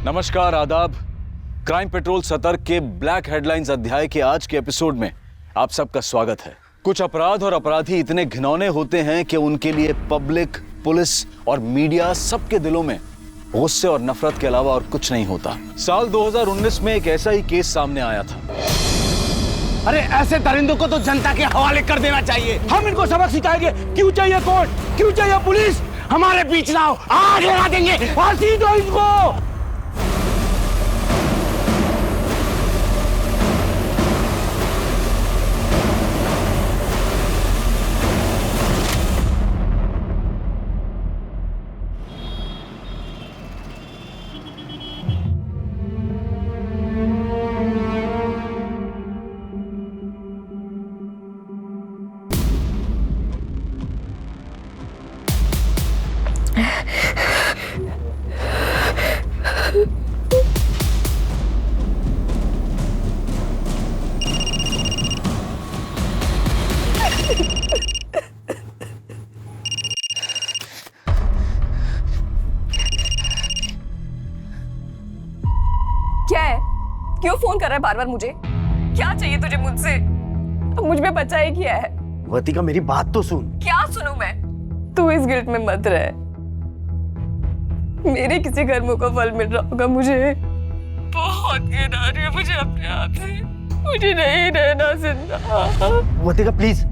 नमस्कार, आदाब। Crime petrol सतर्क के ब्लैक हेडलाइंस अध्याय के आज के एपिसोड में आप सबका स्वागत है। कुछ अपराध और अपराधी इतने घिनौने होते हैं कि उनके लिए पब्लिक, पुलिस और मीडिया सबके दिलों में गुस्से और नफरत के अलावा और कुछ नहीं होता। साल 2019 में एक ऐसा ही केस सामने आया था। अरे ऐसे दरिंदों को तो जनता के हवाले कर देना चाहिए। हम इनको सबक सिखाएंगे। क्यों चाहिए कोर्ट, क्यों चाहिए पुलिस? हमारे बीच ना हो, आग लगा देंगे। फांसी दो इनको। क्या है? क्यों फोन कर रहा है बार बार मुझे? क्या चाहिए तुझे मुझसे? अब मुझ में बचा ही क्या है? वर्तिका मेरी बात तो सुन। क्या सुनूं मैं? तू इस गिल्ट में मत रह। मेरे किसी कर्मों का फल मिल रहा होगा मुझे। बहुत घिन आ रही है मुझे अपने आप से। मुझे नहीं रहना जिंदा। वर्तिका प्लीज,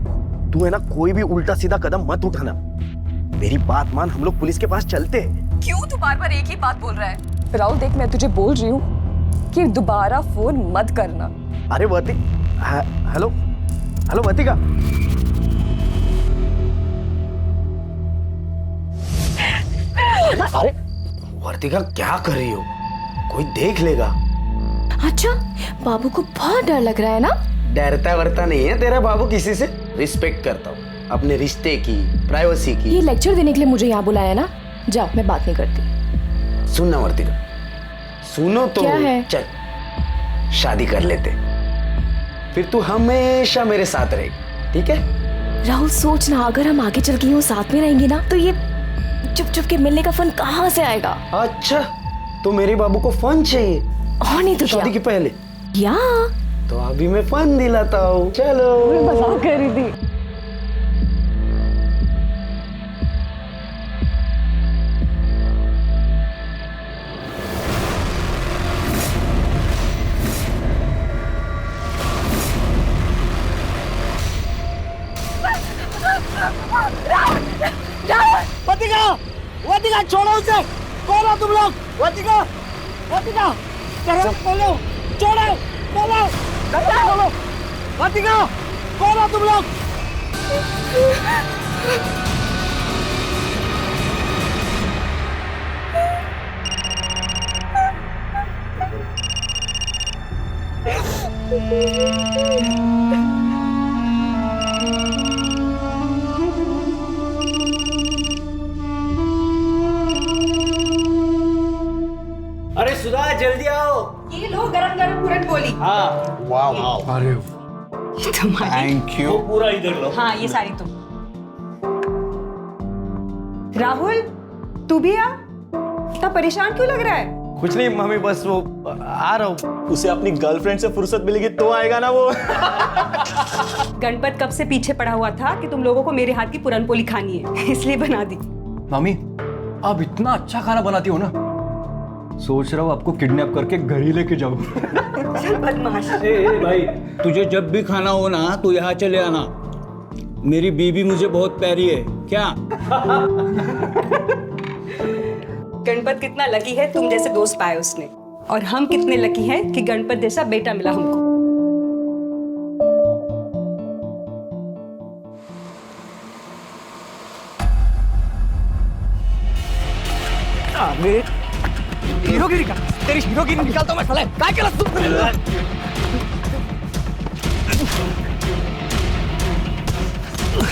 तू है ना कोई भी उल्टा सीधा कदम मत उठाना। मेरी बात मान, हम लोग पुलिस के पास चलते हैं। क्यों तू बार बार एक ही बात बोल रहा है? राहुल देख, मैं तुझे बोल रही हूँ कि दोबारा फोन मत करना। अरे हेलो हेलो वर्तिका। अरे वर्तिका क्या कर रही हो? कोई देख लेगा। अच्छा, बाबू को बहुत डर लग रहा है ना? डरता वरता नहीं है तेरा बाबू किसी से। रिस्पेक्ट करता हूँ अपने रिश्ते की, प्राइवेसी की। ये लेक्चर देने के लिए मुझे यहाँ बुलाया ना? जाओ, मैं बात नहीं करती। सुनना वर्तिका, सुनो तो। क्या है? चल शादी कर लेते, फिर तू हमेशा मेरे साथ रहेगी, ठीक है? राहुल सोचना, अगर हम आगे चल के यूं साथ में रहेंगे ना, तो ये चुप चुप के मिलने का फन कहाँ से आएगा? अच्छा, तो मेरे बाबू को फन चाहिए और नहीं तो क्या? शादी के पहले या तो अभी मैं फन दिलाता हूँ। चलो। मजाक कर रही थी। वर्तिका, वर्तिका छोड़ो उसे। कौन हो तुम लोग? वर्तिका, वर्तिका, खोलो, छोड़ो, खोलो, खोलो। वर्तिका, कौन हो तुम लोग? अरे सुधा, जल्दी आओ। ये लो गरम गरम पूरन पोली। हाँ, वाह वाह। अरे तुम्हारी। Thank you. पूरा इधर लो। हाँ, ये सारी तुम। राहुल, तू भी आ। इतना परेशान क्यों लग रहा है? कुछ नहीं मम्मी, बस वो आ रहा हूँ। उसे अपनी गर्लफ्रेंड से फुर्सत मिलेगी तो आएगा ना वो। गणपत कब से पीछे पड़ा हुआ था कि तुम लोगों को मेरे हाथ की पूरन पोली खानी है, इसलिए बना दी। मम्मी, आप इतना अच्छा खाना बनाती हो ना, सोच रहा हूँ आपको किडनैप करके घर ही लेके जाऊँ। चल बदमाश। ए भाई, तुझे जब भी खाना हो ना तो यहाँ चले आना। मेरी बीबी मुझे बहुत प्यारी है। क्या? गणपत कितना लकी है तुम जैसे दोस्त पाए उसने, और हम कितने लकी हैं कि गणपत जैसा बेटा मिला हमको। हीरोगिरी का, तेरी हीरोगिरी निकालता हूँ मैं साले। काय केलंस तू?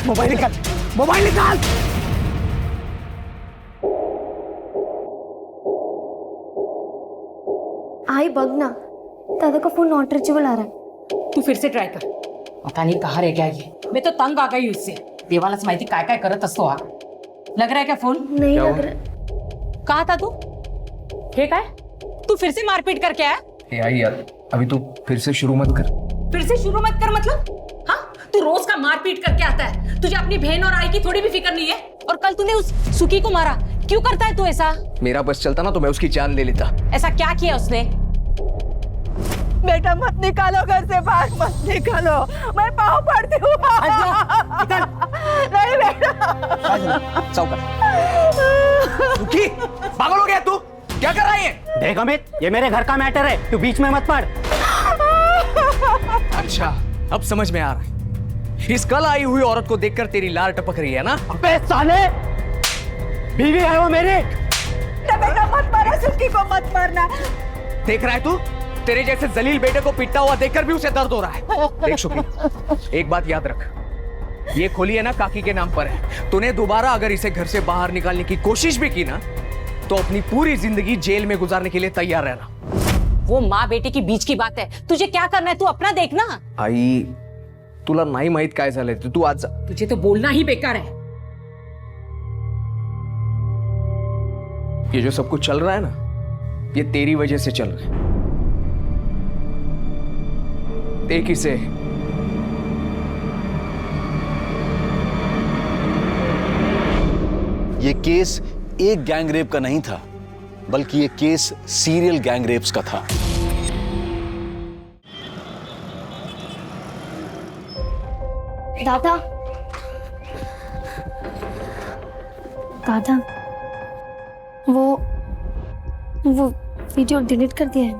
मोबाइल निकाल, मोबाइल निकाल। आई बघ ना, दादा का फोन नॉट रीचेबल आ रहा है। तू फिर से ट्राय कर। पता नहीं कहाँ रह गया ये। मैं तो तंग आ गई हूँ इससे। देवालाच माहिती काय काय करत असतो हा। लग रहा है क्या फोन? नहीं लग रहा। कहा था तू? हे काय? तू फिर से मारपीट करके आया? आई यार, अभी तू फिर से शुरू मत कर। फिर से शुरू मत कर मतलब? हाँ, तू रोज का मारपीट करके आता है। तुझे अपनी बहन और आई की थोड़ी भी फिक्र नहीं है? और कल तूने उस सुखी को मारा, क्यों करता है तू ऐसा? मेरा बस चलता ना तो मैं उसकी जान ले लेता। ऐसा क्या किया उसने? बेटा मत निकालो घर से बाहर, मत निकालो, मैं पाँव पड़ती हूँ। नहीं बेटा। सुखी, पागल हो गया तू? क्या कर रहा है? देख अमित, ये मेरे घर का मैटर है, तू बीच में मत पड़। अच्छा, अब समझ में आ रहा है। इस कल आई हुई औरत को देखकर तेरी लार टपक रही है ना? अबे साले, बीवी है वो मेरी। बेटा मत मारो, सुखी को मत मारना। देख रहा है तू? तेरे जैसे जलील बेटे को पिटता हुआ देखकर भी उसे दर्द हो रहा है। देख शुक्री, एक बात याद रख, ये खोली है ना काकी के नाम पर है। तूने दोबारा अगर इसे घर से बाहर निकालने की कोशिश भी की ना, तो अपनी पूरी जिंदगी जेल में गुजारने के लिए तैयार रहना। वो माँ बेटे की बीच की बात है, तुझे क्या करना है तू अपना देखना। आई, तुला नाही माहित काय झालंय, तू आज जा। तुझे तो बोलना ही बेकार है। ये जो सब कुछ चल रहा है ना, ये तेरी वजह से चल रहा है। देख इसे, ये केस एक गैंग रेप का नहीं था, बल्कि ये केस सीरियल गैंग रेप्स का था। दादा, दादा, वो वीडियो डिलीट कर दिया है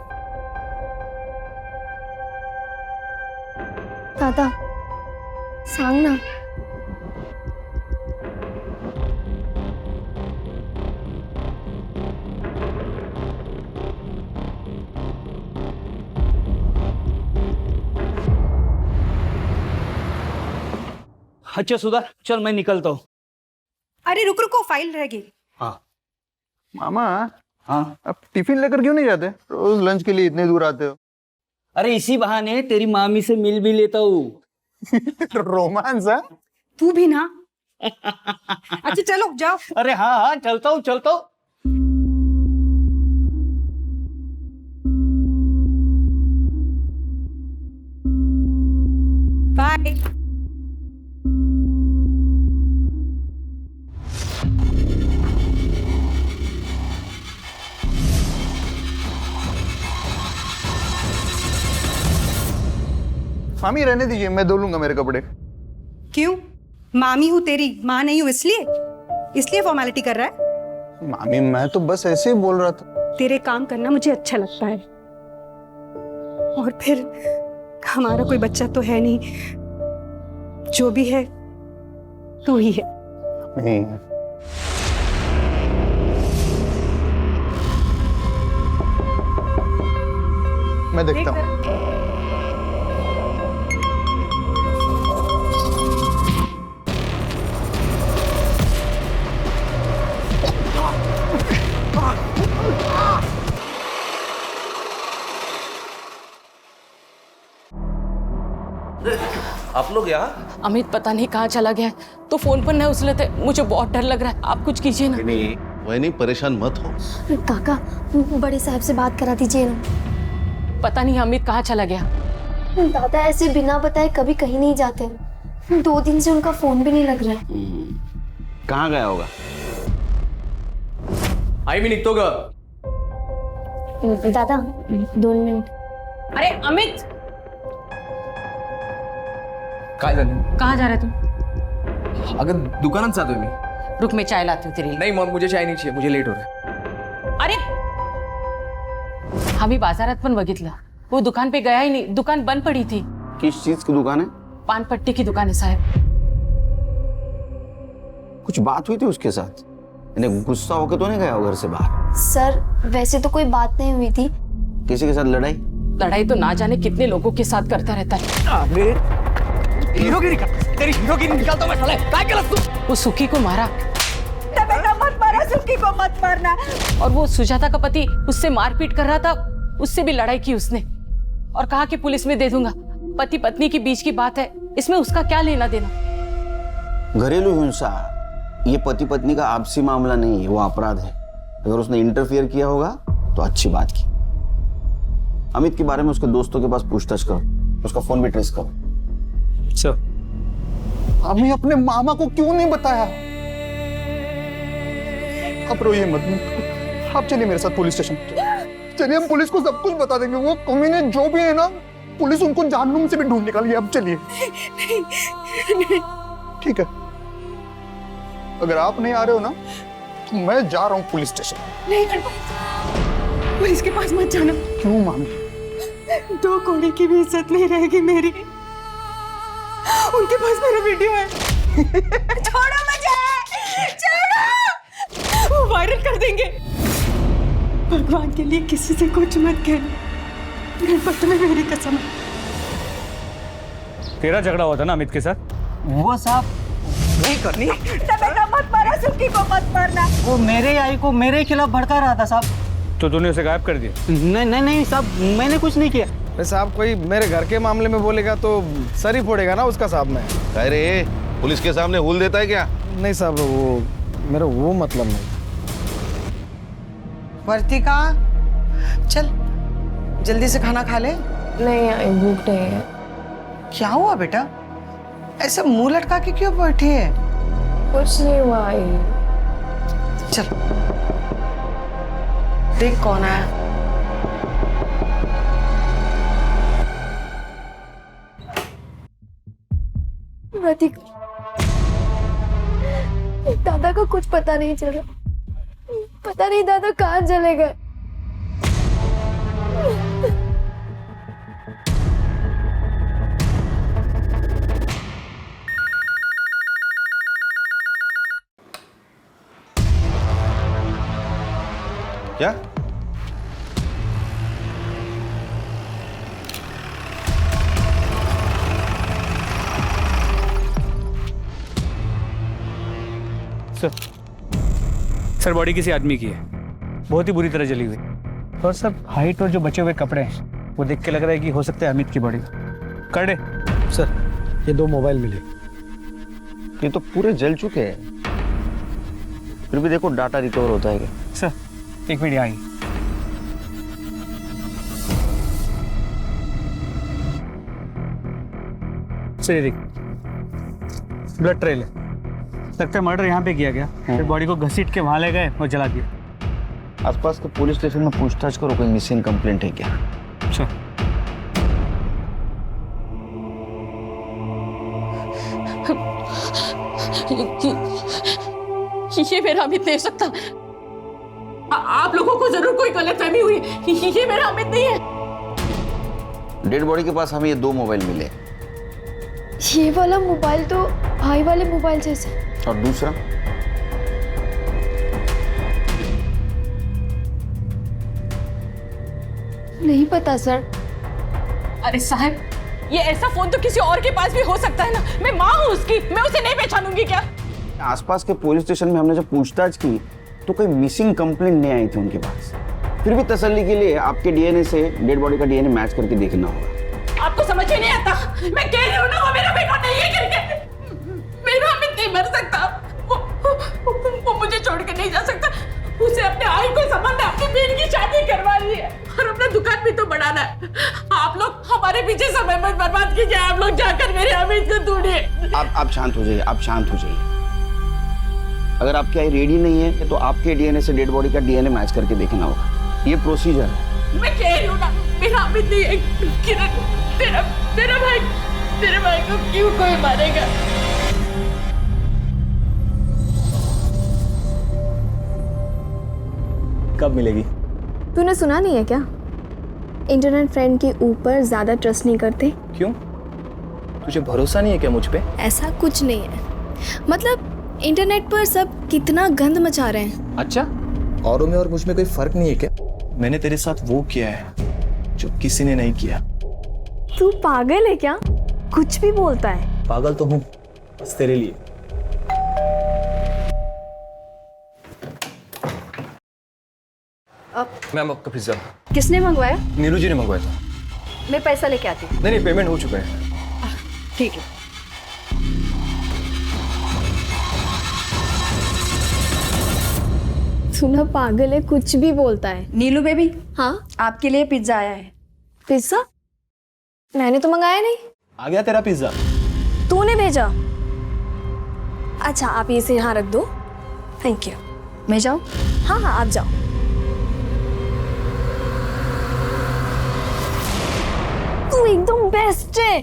दादा, सांग ना। अच्छा सुधा, चल मैं निकलता हूँ। अरे रुक रुको, फाइल रह गई। मामा, हाँ, अब टिफिन लेकर क्यों नहीं जाते? रोज लंच के लिए इतने दूर आते हो। अरे इसी बहाने तेरी मामी से मिल भी लेता हूँ। रोमांस है? तू भी ना। अच्छा चलो जाओ। अरे हाँ हाँ, चलता हूँ चलता हूँ। बाय। मामी रहने दीजिए, मैं धो लूंगा मेरे कपड़े। क्यों? मामी हूँ तेरी, माँ नहीं हूँ इसलिए फॉर्मेलिटी कर रहा है? मामी मैं तो बस ऐसे ही बोल रहा था। तेरे काम करना मुझे अच्छा लगता है, और फिर हमारा कोई बच्चा तो है नहीं, जो भी है तू ही है। नहीं, मैं देखता हूँ। आप लोग यहाँ? अमित पता नहीं कहाँ चला गया, तो फोन पर नहीं उछलते, मुझे बहुत डर लग रहा है। आप कुछ कीजिए ना। नहीं, वह नहीं, परेशान मत हो। काका, बड़े साहब से बात करा दीजिए ना। पता नहीं अमित कहाँ चला गया। दादा ऐसे बिना बताए कभी कहीं नहीं जाते, 2 दिन से उनका फोन भी नहीं लग रहा है। कहाँ गया होगा? आई मी निघतो ग। दादा 2 मिनिट। अरे अमित, काय झालं? कहाँ जा रहा है तू? अगं दुकानात जातोय मी। रुक, मैं चाय लाती हूँ तेरे लिए। नहीं मॉम, मुझे चाय नहीं चाहिए, मुझे लेट हो रहा है। अरे आम्ही बाजारात पण बघितलं, वो दुकान पे गया ही नहीं, दुकान बंद पड़ी थी। किस चीज की दुकान है? पान पट्टी की दुकान है साहब। कुछ बात हुई थी उसके साथ? इन्हें गुस्सा होकर तो नहीं गया हो घर से बाहर? सर वैसे तो कोई बात नहीं हुई थी। किसी के साथ लड़ाई? लड़ाई तो ना जाने कितने लोगों के साथ करता रहता है। हीरोगिरी कर, तेरी हीरोगिरी निकालता हूं मैं साले। काय केलंस तू? वो सुखी को मारा, बेटा मत मारो, सुखी को मत मारना। और वो सुजाता का पति उससे मारपीट कर रहा था, उससे भी लड़ाई की उसने, और कहा कि पुलिस में दे दूंगा। पति पत्नी के बीच की बात है, इसमें उसका क्या लेना देना? घरेलू हिंसा ये पति पत्नी का आपसी मामला नहीं है, वो अपराध है। अगर उसने इंटरफियर किया होगा तो अच्छी बात की, अमित के बारे में उसके दोस्तों के पास पूछताछ करो, उसका फोन भी ट्रेस करो। सर हमें अपने मामा को क्यों नहीं बताया? आप रोइए मत, आप चलिए मेरे साथ पुलिस स्टेशन। चलिए, हम पुलिस को सब कुछ बता देंगे। वो कमीने जो भी है ना, पुलिस उनको जहन्नुम से भी ढूंढ निकालेगी। अब चलिए। ठीक है, अगर आप नहीं आ रहे हो ना तो मैं जा रहा हूँ पुलिस स्टेशन। नहीं, पुलिस के पास मत जाना। क्यों मामी? 2 कोड़े की भी इज्जत नहीं रहेगी मेरी। उनके पास मेरा वीडियो है। छोड़ो मुझे, छोड़ो। वो वायरल कर देंगे। भगवान के लिए किसी से कुछ मत कहना। गणपति में मेरी कसम है। तेरा झगड़ा हुआ था ना अमित के साथ? वो साहब नहीं करनी। मत मारा, सुक्की को मत मारना। वो मेरे आई को मेरे खिलाफ भड़का रहा था साहब। तो तूने उसे गायब कर दिया? नहीं नहीं नहीं साहब, मैंने कुछ नहीं किया। साहब कोई मेरे घर के मामले में बोलेगा तो सर ही फोड़ेगा ना उसका साहब में। अरे पुलिस के सामने हुल देता है क्या? नहीं साहब, वो मेरा वो मतलब नहीं। वर्तिका, चल जल्दी से खाना खा ले। नहीं आई, भूख नहीं है। क्या हुआ बेटा, ऐसे मुंह लटका के क्यों बैठी है? कुछ नहीं हुआ आई। चल देख कौन आया। दादा को कुछ पता नहीं चल रहा। पता नहीं दादा कहाँ चले गए। क्या? सर बॉडी किसी आदमी की है, बहुत ही बुरी तरह जली हुई। और सब हाइट और जो बचे हुए कपड़े हैं वो देख के लग रहा है कि हो सकता है अमित की बॉडी। कर दे सर, ये 2 मोबाइल मिले। ये तो पूरे जल चुके हैं, फिर भी देखो डाटा रिकवर होता है क्या? सर 1 मिनट यहाँ आई। सर देख, ब्लड ट्रेल है, लगता है मर्डर यहाँ पे किया गया। फिर बॉडी को घसीट के वहां ले गए और जला दिया। आसपास के पुलिस स्टेशन में पूछताछ करो, कोई मिसिंग कंप्लेंट है क्या? अच्छा। ये मेरा अमित नहीं हो सकता। आप लोगों को जरूर कोई गलतफहमी हुई। ये मेरा अमित नहीं है। डेड बॉडी के पास हमें ये 2 मोबाइल मिले। ये वाला मोबाइल तो भाई वाले मोबाइल जैसे। और दूसरा? नहीं पता सर। अरे साहब, ये ऐसा फोन तो किसी और के पास भी हो सकता है ना। मैं माँ हूँ उसकी, मैं उसे नहीं पहचानूंगी क्या? आसपास के पुलिस स्टेशन में हमने जब पूछताछ की तो कोई मिसिंग कंप्लेंट नहीं आई थी उनके पास। फिर भी तसल्ली के लिए आपके डीएनए से डेड बॉडी का डीएनए मैच करके देखना होगा। आपको समझ में नहीं आता? मैं कह रही हूँ ना, वो मेरा बेटा नहीं है करके। मेरा अमित नहीं मर सकता। वो मुझे छोड़ के नहीं जा सकता। उसे अपने आई को संबंध अपनी बहन की शादी करवानी है और अपना दुकान भी तो बढ़ाना है। आप लोग हमारे पीछे समय मत बर्बाद कीजिए। आप लोग जाकर मेरे अमित को ढूंढिए। आप शांत हो जाइए, आप शांत हो जाइए। अगर आपकी आई रेडी नहीं है तो आपके डीएनए से डेड बॉडी का डीएनए मैच करके देखना होगा। ये प्रोसीजर है। मैं कह रही हूँ ना, मेरा अमित नहीं है। किरण, तेरे भाई को क्यों कोई मारेगा? कब मिलेगी? तूने सुना नहीं है क्या? इंटरनेट फ्रेंड के ऊपर ज्यादा ट्रस्ट नहीं करते। क्यों? तुझे भरोसा नहीं है क्या मुझ पे? ऐसा कुछ नहीं है, मतलब इंटरनेट पर सब कितना गंद मचा रहे हैं। अच्छा, औरों में और मुझ में कोई फर्क नहीं है क्या? मैंने तेरे साथ वो किया है जो किसी ने नहीं किया। तू पागल है क्या? कुछ भी बोलता है। पागल तो हूँ, बस तेरे लिए। मैम आपका पिज्जा। किसने मंगवाया? नीलू जी ने मंगवाया था। मैं पैसा लेके आती हूँ। नहीं, पेमेंट हो चुका है। ठीक है। सुना, पागल है, कुछ भी बोलता है। नीलू बेबी, हाँ, आपके लिए पिज्जा आया है। पिज्जा? मैंने तो मंगाया नहीं। आ गया तेरा पिज्जा। तूने भेजा? अच्छा, आप इसे यहाँ रख दो। Thank you. मैं जाऊँ? हाँ हाँ, आप जाओ। तू एकदम बेस्ट है।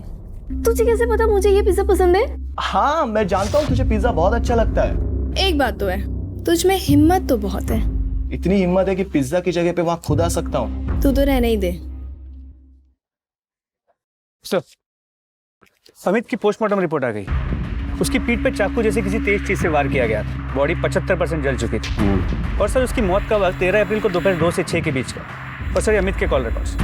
तुझे कैसे पता मुझे ये पिज्जा पसंद है? हाँ, मैं जानता हूँ तुझे पिज्जा बहुत अच्छा लगता है। एक बात तो है, तुझ में हिम्मत तो बहुत है। इतनी हिम्मत है कि पिज्जा की जगह पे वहाँ खुद आ सकता हूँ। तू तो रहने ही दे। सर, अमित की पोस्टमार्टम रिपोर्ट आ गई। उसकी पीठ पे चाकू जैसे किसी तेज चीज से वार किया गया था। बॉडी 75% जल चुकी थी। और सर, उसकी मौत का वक्त 13 अप्रैल को दोपहर 2 से 6 के बीच का। और सर, अमित के कॉल रिकॉर्ड्स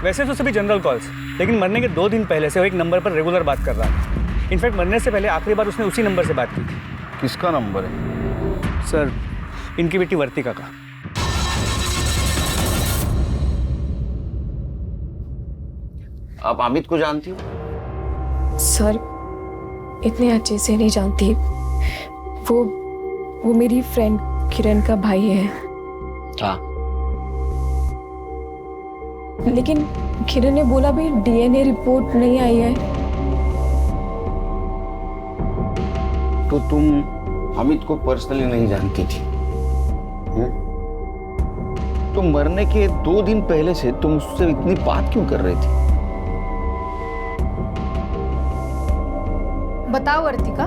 वैसे तो सभी जनरल कॉल्स, लेकिन मरने के 2 दिन पहले से वो एक नंबर पर रेगुलर बात कर रहा था। इनफैक्ट मरने से पहले आखिरी बार उसने उसी नंबर से बात की थी। किसका नंबर है? सर, इनकी बेटी वर्तिका का। आप अमित को जानती हो? सर, इतने अच्छे से नहीं जानती। वो मेरी फ्रेंड किरण का भाई है। हाँ। लेकिन किरण ने बोला भी डीएनए रिपोर्ट नहीं आई है। तो तुम अमित को पर्सनली नहीं जानती थी? तो मरने के 2 दिन पहले से तुम उससे इतनी बात क्यों कर रहे थे? बताओ वर्तिका।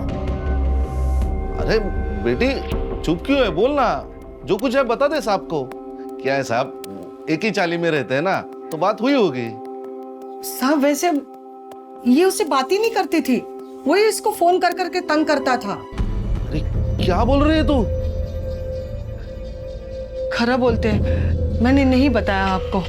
अरे बेटी चुप क्यों है, बोलना। जो कुछ है बता दे साहब को। क्या है साहब, एक ही चाली में रहते हैं ना, तो बात हुई होगी। साहब वैसे ये उससे बात ही नहीं करती थी, वही इसको फोन कर करके तंग करता था। अरे क्या बोल रही है तू? खरा बोलते हैं, मैंने नहीं बताया आपको।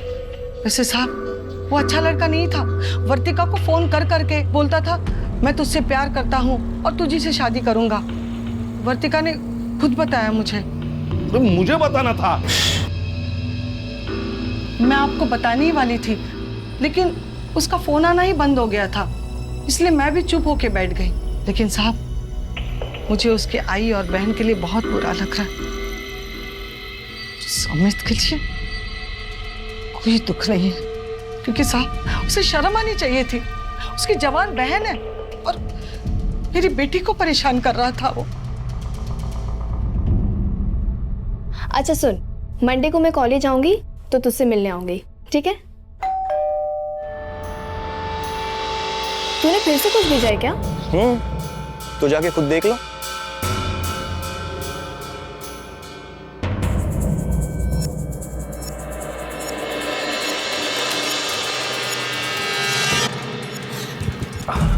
वैसे साहब वो अच्छा लड़का नहीं था। वर्तिका को फोन कर करके बोलता था मैं तुझसे प्यार करता हूँ और तुझी से शादी करूंगा। वर्तिका ने खुद बताया मुझे। तो मुझे बताना था। मैं आपको बताने ही वाली थी, लेकिन उसका फोन आना ही बंद हो गया था, इसलिए मैं भी चुप होके बैठ गई। लेकिन साहब मुझे उसके आई और बहन के लिए बहुत बुरा लग रहा है। अमित के लिए कोई दुख नहीं है, क्योंकि साहब उसे शर्म आनी चाहिए थी। उसकी जवान बहन है और मेरी बेटी को परेशान कर रहा था वो। अच्छा सुन, मंडे को मैं कॉलेज आऊंगी तो तुझसे मिलने आऊंगी, ठीक है? तूने फिर से कुछ भेजा है क्या? तो जाके खुद देख लो।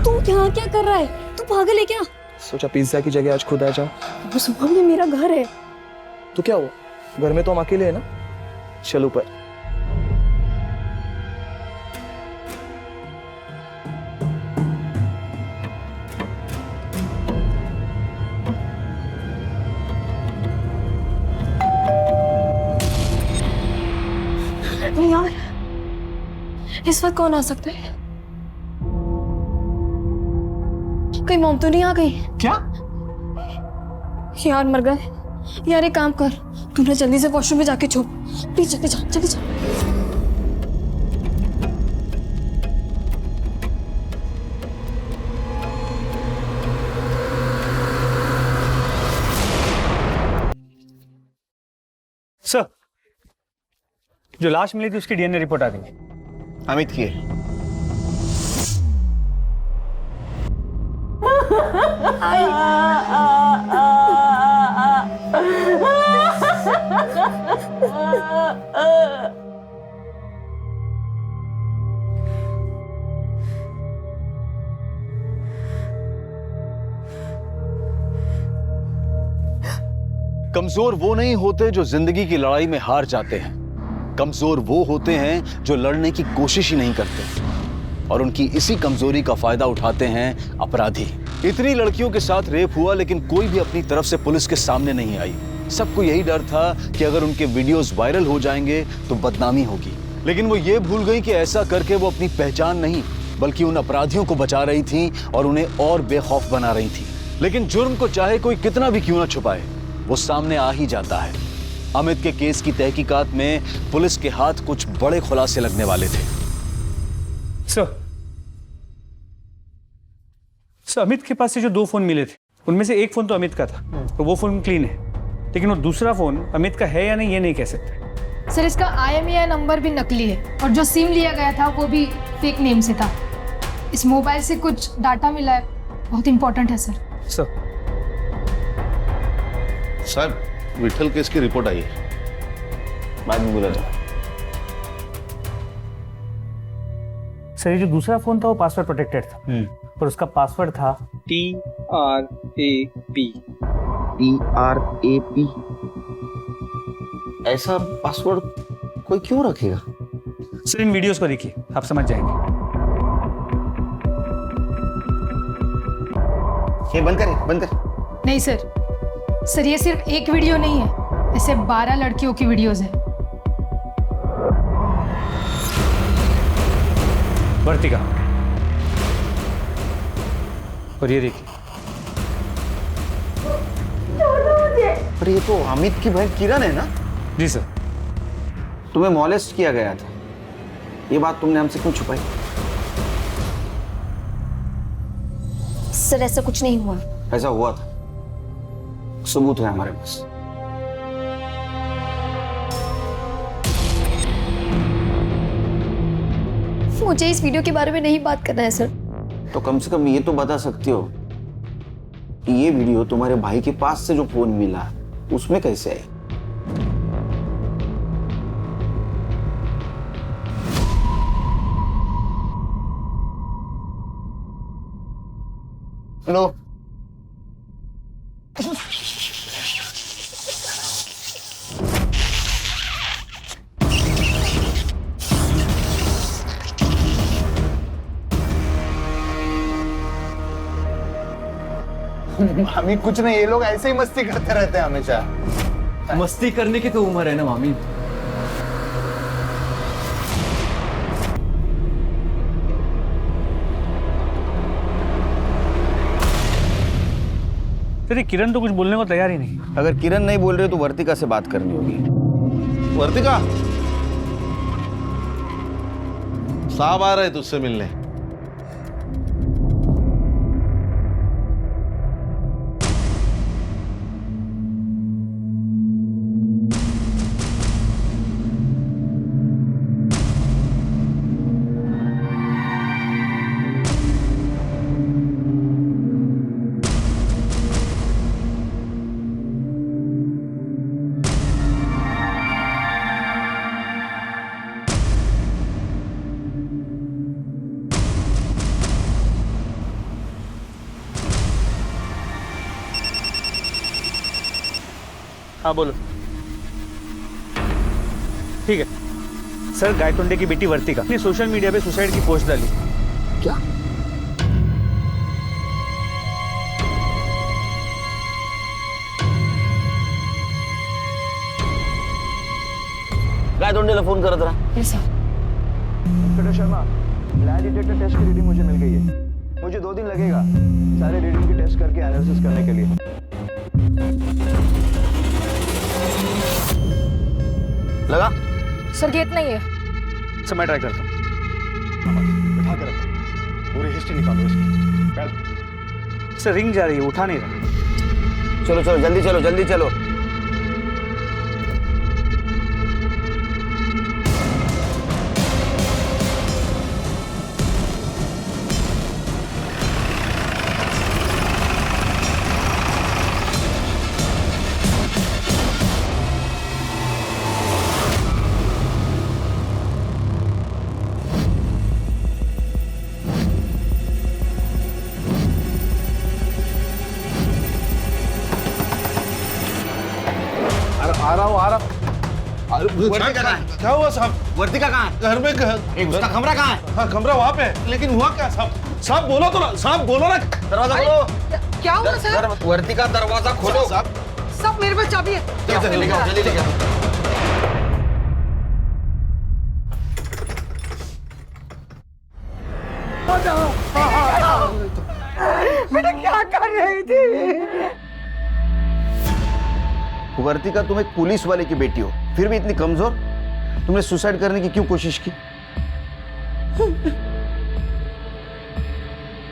तू यहाँ क्या कर रहा है? तू पागल है क्या? सोचा पिज्जा की जगह आज खुद आ जाओ। वो सुबह में मेरा घर है। तो क्या हुआ, घर में तो हम अकेले हैं ना। चल ऊपर। यार, इस वक्त कौन आ सकता है? कहीं मॉम तो नहीं आ गई? क्या यार मर गए। यार एक काम कर, तू ना जल्दी से वॉशरूम में जाके छुप। प्लीज जल्दी जा, जल्दी जा। सर, जो लाश मिली थी उसकी डीएनए रिपोर्ट आ गई। अमित की है। कमजोर वो नहीं होते जो जिंदगी की लड़ाई में हार जाते हैं। कमजोर वो होते हैं जो लड़ने की कोशिश ही नहीं करते, और उनकी इसी कमजोरी का फायदा उठाते हैं अपराधी। इतनी लड़कियों के साथ रेप हुआ, लेकिन कोई भी अपनी तरफ से पुलिस के सामने नहीं आई। सबको यही डर था कि अगर उनके वीडियोस वायरल हो जाएंगे तो बदनामी होगी। लेकिन वो ये भूल गई कि ऐसा करके वो अपनी पहचान नहीं बल्कि उन अपराधियों को बचा रही थी और उन्हें और बेखौफ बना रही थी। लेकिन जुर्म को चाहे कोई कितना भी क्यों ना छुपाए, वो सामने आ ही जाता है। अमित के केस की तहकीकात में पुलिस के हाथ कुछ बड़े खुलासे लगने वाले थे। सर अमित के पास से जो 2 फोन मिले थे उनमें से एक फोन तो अमित का था, तो वो फोन क्लीन है, लेकिन वो दूसरा फोन अमित का है या नहीं ये नहीं कह सकते। सर इसका IMEI नंबर भी नकली है और जो सिम लिया गया था वो भी फेक नेम से था। इस मोबाइल से कुछ डाटा मिला है, बहुत इंपॉर्टेंट है सर। साहब विठल केस की रिपोर्ट आई है। बाद में बोला था। सर ये जो दूसरा फोन था वो पासवर्ड प्रोटेक्टेड था, पर उसका पासवर्ड था TRAP। TRAP ऐसा पासवर्ड कोई क्यों रखेगा? सर इन वीडियोस को देखिए, आप समझ जाएंगे। ये बंद कर, बंद कर। नहीं सर ये सिर्फ एक वीडियो नहीं है, ऐसे 12 लड़कियों की वीडियोस है। वर्तिका, और ये देखिए। पर ये तो अमित की बहन किरण है ना? जी सर। तुम्हें मॉलेस्ट किया गया था, ये बात तुमने हमसे क्यों छुपाई? सर ऐसा कुछ नहीं हुआ। ऐसा हुआ था, सबूत है हमारे पास। मुझे इस वीडियो के बारे में नहीं बात करना है सर। तो कम से कम ये तो बता सकती हो कि ये वीडियो तुम्हारे भाई के पास से जो फोन मिला उसमें कैसे है? हेलो, मामी कुछ नहीं, ये लोग ऐसे ही मस्ती करते रहते हैं हमेशा। मस्ती करने की तो उम्र है ना मामी। तेरी किरण तो कुछ बोलने को तैयार ही नहीं। अगर किरण नहीं बोल रही तो वर्तिका से बात करनी होगी। वर्तिका, साहब आ रहे तुझसे मिलने। हाँ बोलो। ठीक है सर, गायतोंडे की बेटी वर्तिका ने सोशल मीडिया पे सुसाइड की पोस्ट डाली। क्या? गायतोंडेला फोन करत रहा। Inspector Sharma, lie detector test की रीडिंग मुझे मिल गई है। मुझे 2 दिन लगेगा सारे रीडिंग की टेस्ट करके एनालिसिस करने के लिए। लगा? सर गेट नहीं है। सर मैं ट्राई करता हूँ। बिठा कर रखो, पूरी हिस्ट्री निकालो इसकी। सर रिंग जा रही है, उठा नहीं रहा। चलो चलो जल्दी चलो, जल्दी चलो। आ रहा हूँ। वर्तिका कहाँ है? क्या हुआ साहब? वर्तिका कहाँ है? घर में उसका कमरा कहाँ है? हाँ कमरा वहाँ पे है, लेकिन हुआ क्या साहब? साहब बोलो तो ना, साहब बोलो ना। दरवाजा खोलो। क्या हुआ सर? वर्तिका दरवाजा खोलो। साहब सब मेरे पास चाबी है। जल्दी लेके आओ, जल्दी लेके आओ। बेटा क्या कर रही थी? वर्तिका तुम एक पुलिस वाले की बेटी हो, फिर भी इतनी कमजोर। तुमने सुसाइड करने की क्यों कोशिश की?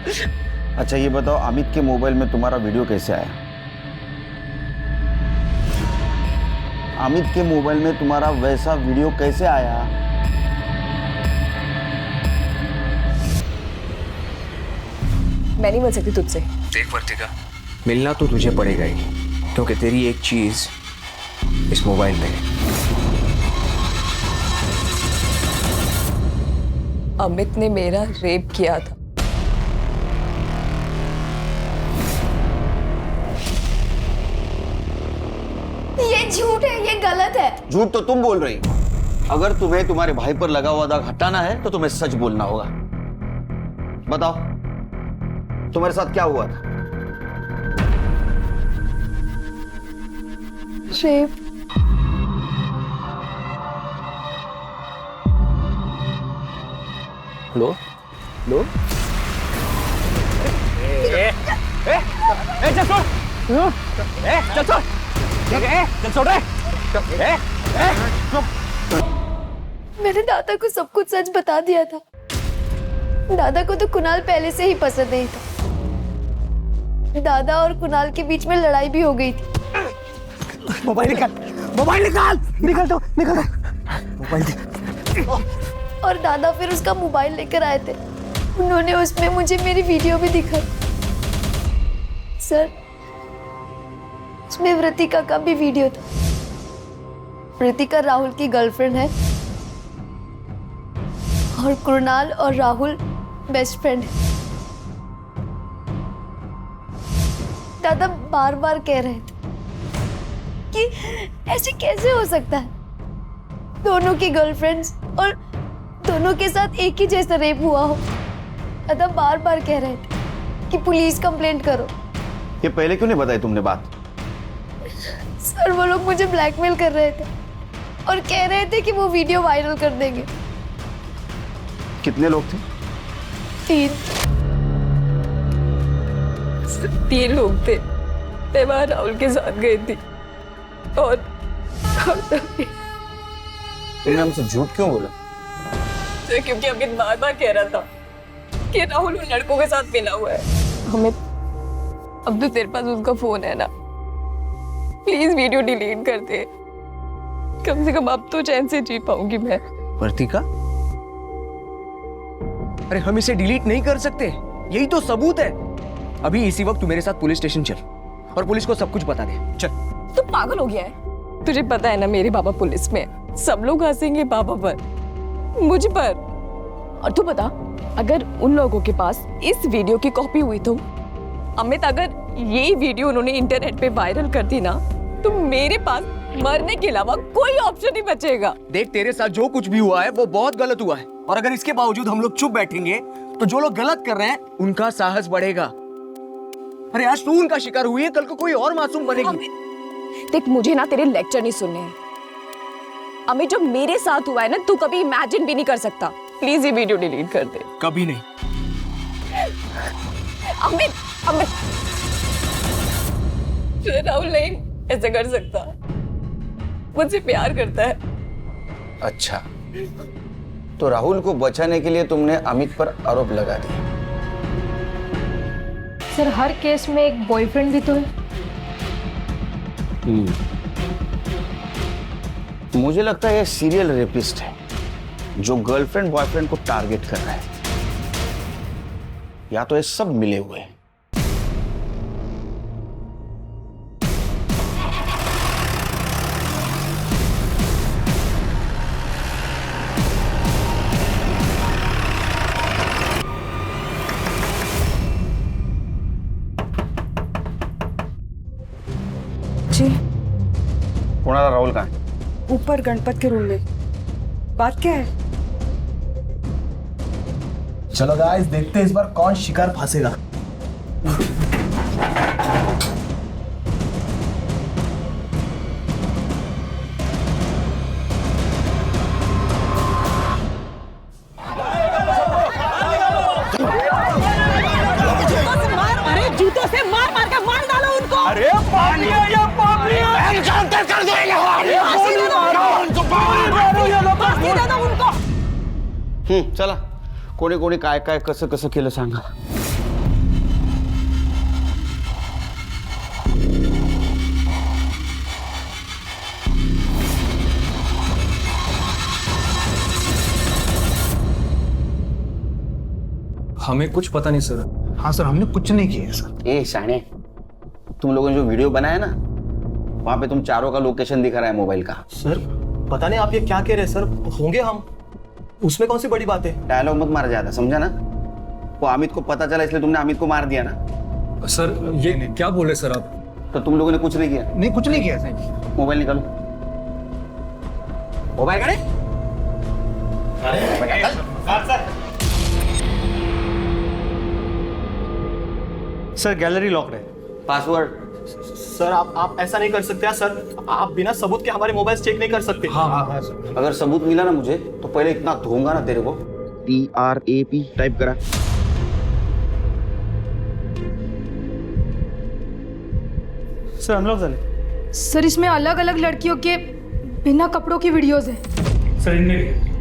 अच्छा ये बताओ, अमित के मोबाइल में तुम्हारा वीडियो कैसे आया? अमित के मोबाइल में तुम्हारा वैसा वीडियो कैसे आया? मैं नहीं मिल सकती तुझसे। देख वर्तिका, मिलना तो तुझे पड़ेगा ही, क्योंकि तेरी एक चीज इस मोबाइल में है। अमित ने मेरा रेप किया था। ये झूठ है, ये गलत है। झूठ तो तुम बोल रही हो। अगर तुम्हें तुम्हारे भाई पर लगा हुआ दाग हटाना है तो तुम्हें सच बोलना होगा। बताओ तुम्हारे साथ क्या हुआ था? रेप। लो लो चल छोड़, चल छोड़, चल छोड़ रे। मैंने दादा को सब कुछ सच बता दिया था। दादा को तो कुणाल पहले से ही पसंद नहीं था। दादा और कुणाल के बीच में लड़ाई भी हो गई थी। मोबाइल निकाल, मोबाइल निकाल, निकाल दो, निकाल दो मोबाइल दे। और दादा फिर उसका मोबाइल लेकर आए थे। उन्होंने उसमें मुझे मेरी वीडियो भी दिखाई। सर, उसमें वृतिका का भी वीडियो था। वृतिका राहुल की गर्लफ्रेंड है और कुणाल और राहुल बेस्ट फ्रेंड है। दादा बार बार कह रहे थे कि ऐसे कैसे हो सकता है, दोनों की गर्लफ्रेंड्स और दोनों के साथ एक ही जैसा रेप हुआ हो। दादा बार बार कह रहे थे कि पुलिस कंप्लेंट करो। ये पहले क्यों नहीं बताई तुमने बात? सर, वो लोग मुझे ब्लैकमेल कर रहे थे और कह रहे थे कि वो वीडियो वायरल कर देंगे। कितने लोग थे? 3 लोग थे। मैं वहां राहुल के साथ गई थी और तुमने हमसे झूठ क्यों बोला? क्योंकि अमित बार बार कह रहा था कि राहुल उन लड़कों के साथ मिला हुआ है। अमित, अब तो तेरे पास उसका फोन है ना, प्लीज वीडियो डिलीट कर दे। कम से कम अब तो चैन से जी पाऊंगी मैं। वर्तिका, अरे हम इसे डिलीट नहीं कर सकते, यही तो सबूत है। अभी इसी वक्त तू मेरे साथ पुलिस स्टेशन चल और पुलिस को सब कुछ बता दे। चल। तू पागल हो गया है? तुझे पता है ना मेरे बाबा पुलिस में है। सब लोग हंसेंगे बाबा पर, मुझ पर। और तू बता, अगर उन लोगों के पास इस वीडियो की कॉपी हुई तो अमित, अगर ये वीडियो उन्होंने इंटरनेट पे वायरल कर दी ना, तो मेरे पास मरने के अलावा कोई ऑप्शन नहीं बचेगा। देख, तेरे साथ जो कुछ भी हुआ है वो बहुत गलत हुआ है, और अगर इसके बावजूद हम लोग चुप बैठेंगे तो जो लोग गलत कर रहे हैं उनका साहस बढ़ेगा। अरे आज तू उनका शिकार हुई है, कल को कोई और मासूम बनेगी। देख, मुझे ना तेरे लेक्चर नहीं सुनने हैं। अमित, जो मेरे साथ हुआ है ना, तू कभी इमेजिन भी नहीं कर सकता। प्लीज ये वीडियो डिलीट कर दे। कभी नहीं। अमित, अमित, राहुल नहीं ऐसा कर सकता। मुझसे प्यार करता है। अच्छा, तो राहुल को बचाने के लिए तुमने अमित पर आरोप लगा दिया। सर, हर केस में एक बॉयफ्रेंड भी तो है। मुझे लगता है ये सीरियल रेपिस्ट है जो गर्लफ्रेंड बॉयफ्रेंड को टारगेट कर रहा है, या तो ये सब मिले हुए हैं। जी, कुणाल राहुल कहाँ है? ऊपर गणपत के रूम में। बात क्या है? चलो गाइस, देखते हैं इस बार कौन शिकार फंसेगा। अरे जूतों से मार मार के मार डालो उनको। अरे पागलिया, ये पागलिया, एनकाउंटर कर दो ये चला, कोणी कोणी काय काय कसं कसं केलं सांगा। हमें कुछ पता नहीं सर। हाँ सर, हमने कुछ नहीं किया सर। ए शाने, तुम लोगों ने जो वीडियो बनाया ना, वहां पे तुम चारों का लोकेशन दिखा रहा है मोबाइल का। सर पता नहीं आप ये क्या कह रहे हैं सर, होंगे हम, उसमें कौन सी बड़ी बात है। डायलॉग मत मार जाता, समझा ना? वो अमित को पता चला इसलिए तुमने अमित को मार दिया ना। सर ये क्या बोल रहे सर आप? तो तुम लोगों ने कुछ नहीं किया? नहीं, कुछ नहीं किया सर। मोबाइल निकालो। मोबाइल काढ़े। सर गैलरी लॉक है। पासवर्ड? सर आप ऐसा नहीं कर सकते सर, आप बिना सबूत के हमारे मोबाइल चेक नहीं कर सकते। हाँ सर। अगर सबूत मिला ना मुझे तो पहले इतना धोऊंगा ना तेरे को। TRAP टाइप करा। सर अनलॉक झाले। सर इसमें अलग अलग लड़कियों के बिना कपड़ों की वीडियोस हैं। सर इनमें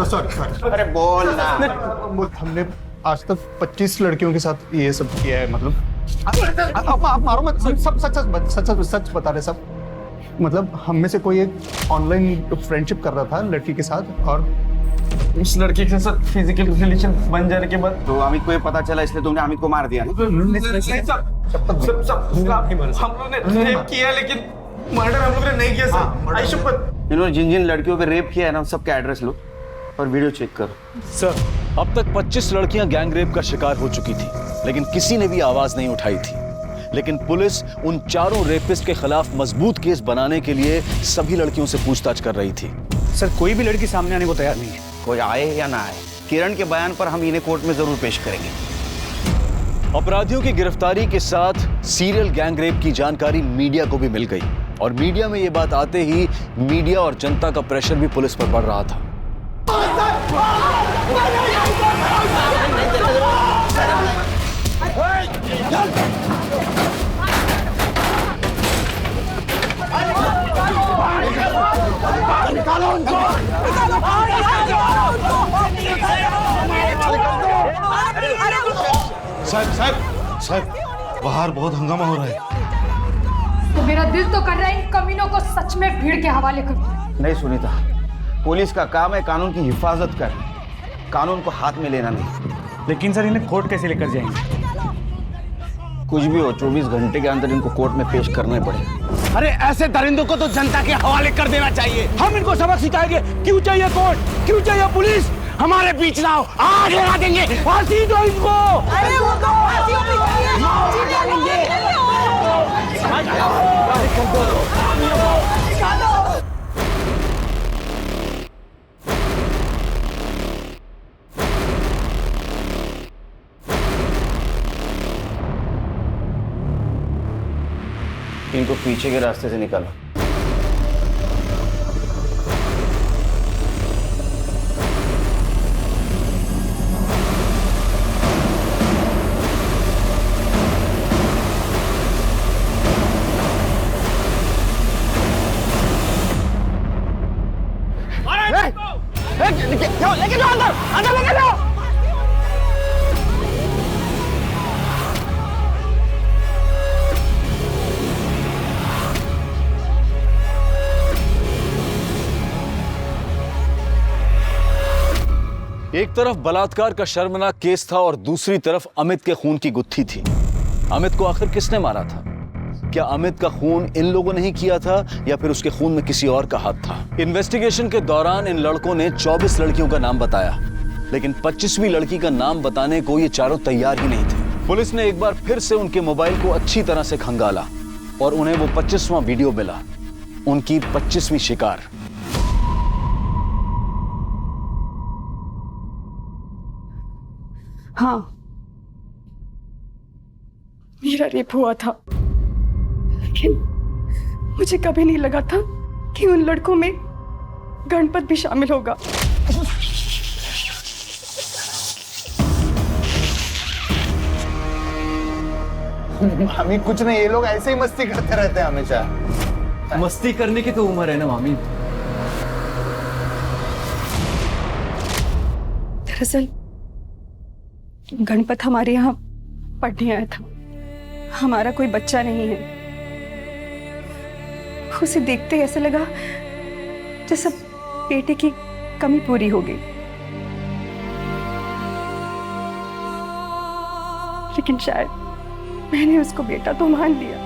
सॉरी। अरे बोल ना। हमने आज तक 25 लड़कियों के साथ ये सब किया है। मतलब आप मारो मत, सब सच बता रहे सब। मतलब हम में से कोई एक ऑनलाइन फ्रेंडशिप कर रहा था लड़की के साथ, और उस लड़की के साथ फिजिकल रिलेशन बन जाने के बाद तो अमित को ये पता चला इसलिए तुमने अमित को मार दिया ना? हम लोग ने रेप किया लेकिन मर्डर हम लोग ने नहीं किया सर। आई शुक्र। इन्होंने जिन जिन लड़कियों पे रेप किया है ना, सबका एड्रेस लो और वीडियो चेक करो। सर अब तक 25 लड़कियां गैंग रेप का शिकार हो चुकी थी, लेकिन किसी ने भी आवाज नहीं उठाई थी। लेकिन पुलिस उन चारों रेपिस्ट के खिलाफ मजबूत केस बनाने के लिए सभी लड़कियों से पूछताछ कर रही थी। सर कोई भी लड़की सामने आने को तैयार नहीं है। कोई आए या ना आए, किरण के बयान पर हम इन्हें कोर्ट में जरूर पेश करेंगे। अपराधियों की गिरफ्तारी के साथ सीरियल गैंग रेप की जानकारी मीडिया को भी मिल गई, और मीडिया में ये बात आते ही मीडिया और जनता का प्रेशर भी पुलिस पर बढ़ रहा था। साहब बाहर बहुत हंगामा हो रहा है। तो मेरा दिल तो कर रहा है इन कमीनों को सच में भीड़ के हवाले कर दूं। नहीं सुनीता, पुलिस का काम है कानून की हिफाजत करना, कानून को हाथ में लेना नहीं। लेकिन सर इन्हें कोर्ट कैसे लेकर जाएंगे? कुछ भी हो, 24 घंटे के अंदर इनको कोर्ट में पेश करना ही पड़ेगा। अरे ऐसे दरिंदों को तो जनता के हवाले कर देना चाहिए। हम इनको सबक सिखाएंगे। क्यों चाहिए कोर्ट, क्यों चाहिए पुलिस? हमारे बीच ना हो, आग लगा देंगे। फांसी दो इनको। अरे वो तो इनको पीछे के रास्ते से निकालो। लेके जाओ अंदर, अंदर लेके जाओ। एक तरफ बलात्कार का शर्मनाक केस था और दूसरी तरफ अमित के खून की गुत्थी थी। अमित को आखिर किसने मारा था? क्या अमित का खून इन लोगों ने ही किया था या फिर उसके खून में किसी और का हाथ था? इन्वेस्टिगेशन के दौरान इन लड़कों ने 24 लड़कियों का नाम बताया, लेकिन 25वीं लड़की का नाम बताने को ये चारों तैयार ही नहीं थे। पुलिस ने एक बार फिर से उनके मोबाइल को अच्छी तरह से खंगाला और उन्हें वो 25वां वीडियो मिला, उनकी 25वीं शिकार। हाँ, मेरा रेप हुआ था, लेकिन मुझे कभी नहीं लगा था कि उन लड़कों में गणपत भी शामिल होगा। मामी कुछ नहीं, ये लोग ऐसे ही मस्ती करते रहते हैं हमेशा। मस्ती करने की तो उम्र है ना मामी। दरअसल गणपत हमारे यहाँ पढ़ने आया था, हमारा कोई बच्चा नहीं है। उसे देखते ही ऐसा लगा जैसे बेटे की कमी पूरी हो गई। लेकिन शायद मैंने उसको बेटा तो मान लिया,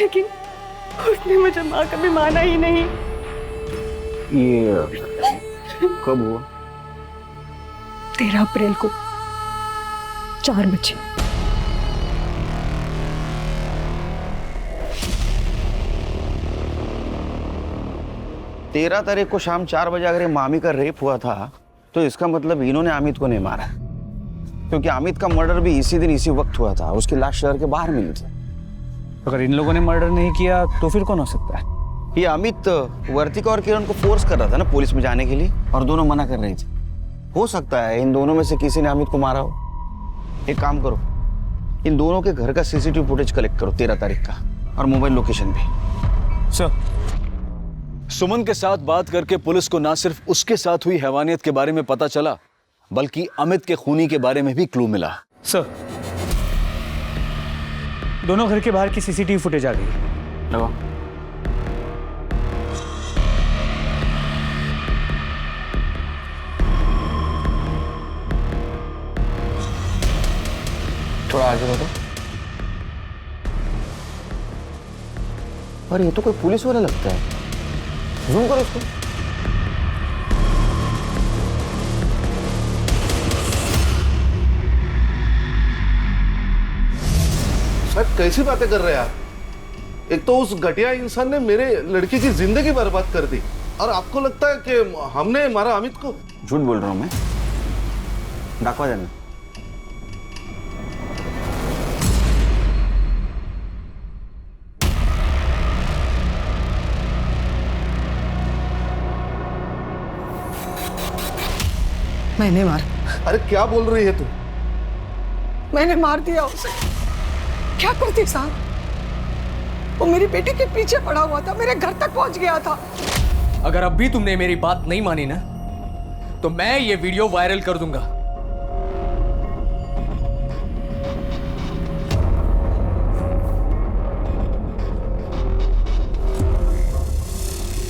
लेकिन उसने मुझे माँ कभी माना ही नहीं। ये कब हुआ? 13 अप्रैल को 4 बजे। तेरह तारीख को शाम 4 बजे अगर ये मामी का रेप हुआ था तो इसका मतलब इन्होंने अमित को नहीं मारा, क्योंकि अमित का मर्डर भी इसी दिन इसी वक्त हुआ था। उसकी लाश शहर के बाहर मिली थी। अगर इन लोगों ने मर्डर नहीं किया तो फिर कौन हो सकता है? ये अमित वर्तिका और किरण को फोर्स कर रहा था ना पुलिस में जाने के लिए, और दोनों मना कर रही थी। हो सकता है इन दोनों में से किसी ने अमित को मारा हो। एक काम करो, इन दोनों के घर का सीसीटीवी फुटेज कलेक्ट करो 13 तारीख का, और मोबाइल लोकेशन भी। सर, सुमन के साथ बात करके पुलिस को ना सिर्फ उसके साथ हुई हैवानियत के बारे में पता चला, बल्कि अमित के खूनी के बारे में भी क्लू मिला। सर, दोनों घर के बाहर की सीसीटीवी फुटेज आ गई। लगाओ। थोड़ा आगे बढ़ो। अरे ये तो कोई पुलिस वाला लगता है। जूम करो इसको। सर कैसी बातें कर रहे हैं आप? एक तो उस घटिया इंसान ने मेरे लड़की की जिंदगी बर्बाद कर दी, और आपको लगता है कि हमने मारा अमित को? झूठ बोल रहा हूं मैं। दाखवा देना। मैंने मारा। अरे क्या बोल रही है तू? मैंने मार दिया उसे। क्या करती साहब? वो मेरी बेटी के पीछे पड़ा हुआ था, मेरे घर तक पहुंच गया था। अगर अब भी तुमने मेरी बात नहीं मानी ना, तो मैं ये वीडियो वायरल कर दूंगा।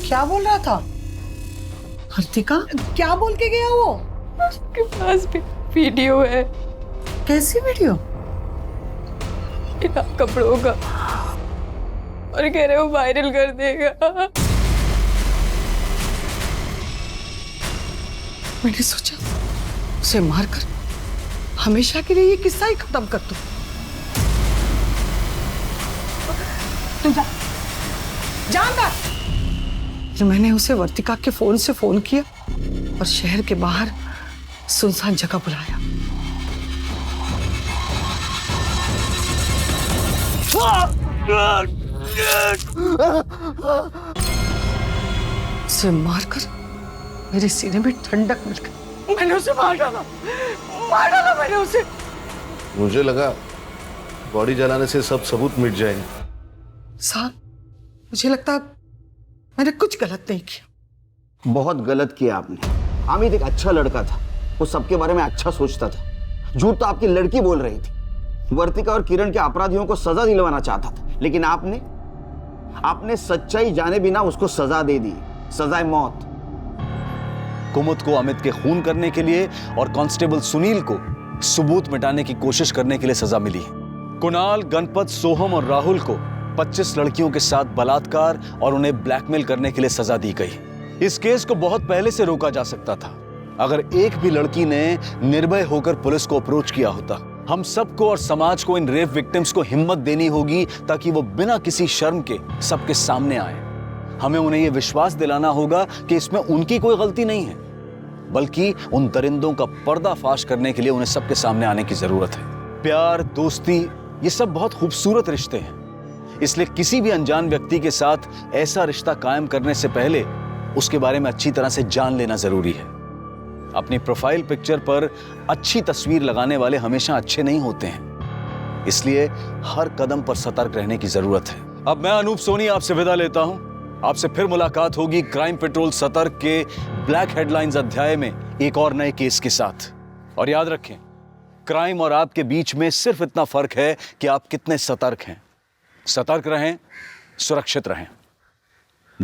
क्या बोल रहा था? वर्तिका, क्या बोल के गया वो? उसके पास भी वीडियो है। कैसी वीडियो? बिना कपड़ों का, और कह रहे हो वायरल कर देगा। मैंने सोचा उसे मारकर हमेशा के लिए ये किस्सा ही खत्म कर दूं। जानदा, मैंने उसे वर्तिका के फोन से फोन किया और शहर के बाहर सुनसान जगह बुलाया। उसे मारकर मेरे सीने में ठंडक मिल गई। मैंने उसे मार डाला मैंने उसे। मुझे लगा बॉडी जलाने से सब सबूत मिट जाएंगे। साहब, मुझे लगता मैंने कुछ गलत नहीं किया। बहुत गलत किया आपने। अमित एक अच्छा लड़का था, वो सबके बारे में अच्छा सोचता था। झूठ तो आपकी लड़की बोल रही थी। वर्तिका और किरण के अपराधियों को सजा दिलवाना चाहता था, लेकिन आपने सच्चाई जाने बिना उसको सजा दे दी, सजाए मौत। कुमुद को अमित के खून करने के लिए और कांस्टेबल सुनील को सबूत मिटाने की कोशिश करने के लिए सजा मिली। कुणाल, गणपत, सोहम और राहुल को 25 लड़कियों के साथ बलात्कार और उन्हें ब्लैकमेल करने के लिए सजा दी गई। इस केस को बहुत पहले से रोका जा सकता था अगर एक भी लड़की ने निर्भय होकर पुलिस को अप्रोच किया होता। हम सबको और समाज को इन रेप विक्टिम्स को हिम्मत देनी होगी ताकि वो बिना किसी शर्म के सबके सामने आए। हमें उन्हें यह विश्वास दिलाना होगा कि इसमें उनकी कोई गलती नहीं है, बल्कि उन दरिंदों का पर्दाफाश करने के लिए उन्हें सबके सामने आने की जरूरत है। प्यार, दोस्ती, ये सब बहुत खूबसूरत रिश्ते हैं, इसलिए किसी भी अनजान व्यक्ति के साथ ऐसा रिश्ता कायम करने से पहले उसके बारे में अच्छी तरह से जान लेना जरूरी है। अपनी प्रोफाइल पिक्चर पर अच्छी तस्वीर लगाने वाले हमेशा अच्छे नहीं होते हैं, इसलिए हर कदम पर सतर्क रहने की जरूरत है। अब मैं अनूप सोनी आपसे विदा लेता हूं। आपसे फिर मुलाकात होगी क्राइम पेट्रोल सतर्क के ब्लैक हेडलाइंस अध्याय में एक और नए केस के साथ। और याद रखें, क्राइम और आपके बीच में सिर्फ इतना फर्क है कि आप कितने सतर्क हैं। सतर्क रहें, सुरक्षित रहें।